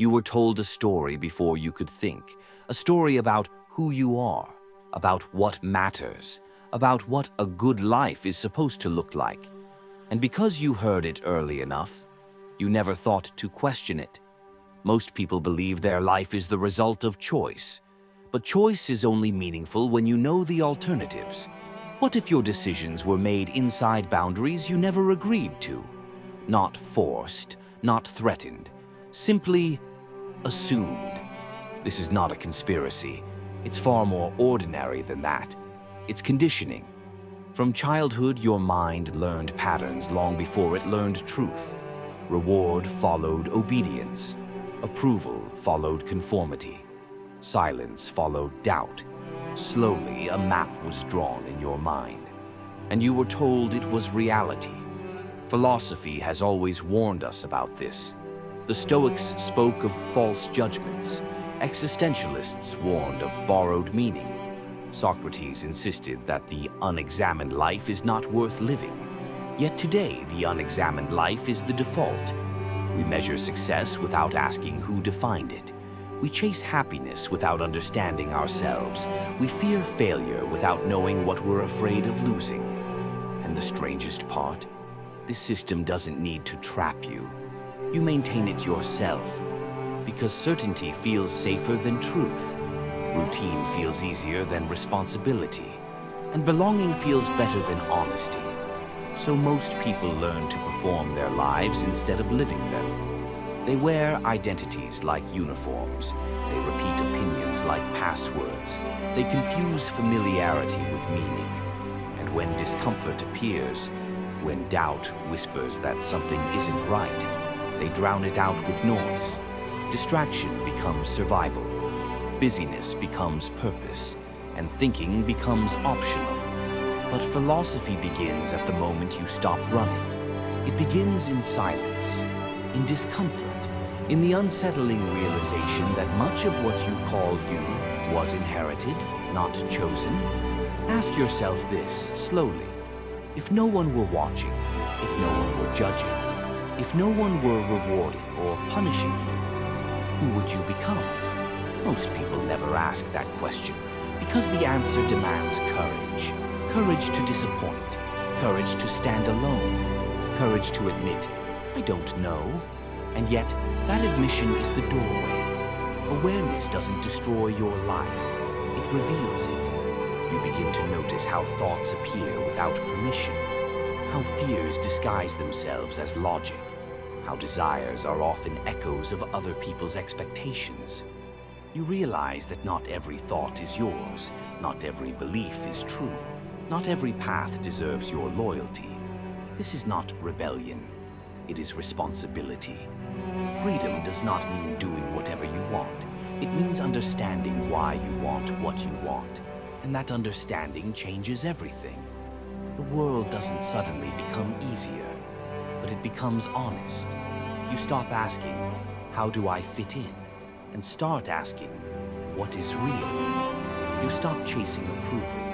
You were told a story before you could think, a story about who you are, about what matters, about what a good life is supposed to look like. And because you heard it early enough, you never thought to question it. Most people believe their life is the result of choice, but choice is only meaningful when you know the alternatives. What if your decisions were made inside boundaries you never agreed to? Not forced, not threatened, simply assumed. This is not a conspiracy. It's far more ordinary than that. It's conditioning. From childhood, your mind learned patterns long before it learned truth. Reward followed obedience. Approval followed conformity. Silence followed doubt. Slowly, a map was drawn in your mind, and you were told it was reality. Philosophy has always warned us about this. The Stoics spoke of false judgments. Existentialists warned of borrowed meaning. Socrates insisted that the unexamined life is not worth living. Yet today, the unexamined life is the default. We measure success without asking who defined it. We chase happiness without understanding ourselves. We fear failure without knowing what we're afraid of losing. And the strangest part? This system doesn't need to trap you. You maintain it yourself. Because certainty feels safer than truth. Routine feels easier than responsibility. And belonging feels better than honesty. So most people learn to perform their lives instead of living them. They wear identities like uniforms. They repeat opinions like passwords. They confuse familiarity with meaning. And when discomfort appears, when doubt whispers that something isn't right, they drown it out with noise. Distraction becomes survival. Busyness becomes purpose. And thinking becomes optional. But philosophy begins at the moment you stop running. It begins in silence, in discomfort, in the unsettling realization that much of what you call you was inherited, not chosen. Ask yourself this slowly. If no one were watching, if no one were judging, if no one were rewarding or punishing you, who would you become? Most people never ask that question because the answer demands courage. Courage to disappoint, courage to stand alone, courage to admit, I don't know. And yet, that admission is the doorway. Awareness doesn't destroy your life, it reveals it. You begin to notice how thoughts appear without permission, how fears disguise themselves as logic, how desires are often echoes of other people's expectations. You realize that not every thought is yours, not every belief is true. Not every path deserves your loyalty. This is not rebellion. It is responsibility. Freedom does not mean doing whatever you want. It means understanding why you want what you want. And that understanding changes everything. The world doesn't suddenly become easier, but it becomes honest. You stop asking, how do I fit in? And start asking, what is real? You stop chasing approval.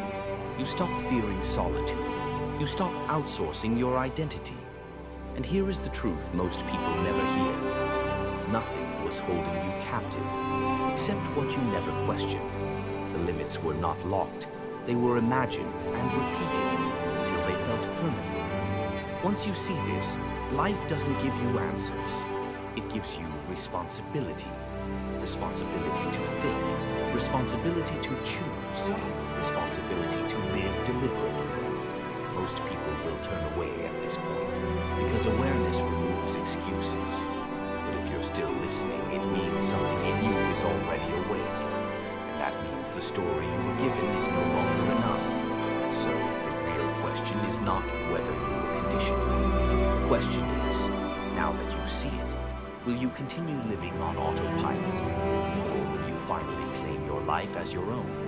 You stop fearing solitude. You stop outsourcing your identity. And here is the truth most people never hear. Nothing was holding you captive, except what you never questioned. The limits were not locked. They were imagined and repeated until they felt permanent. Once you see this, life doesn't give you answers. It gives you responsibility. Responsibility to think. Responsibility to choose. Responsibility to live deliberately. Most people will turn away at this point because awareness removes excuses. But if you're still listening, it means something in you is already awake. And that means the story you were given is no longer enough. So the real question is not whether you were conditioned. The question is, now that you see it, will you continue living on autopilot? Or will you finally claim your life as your own?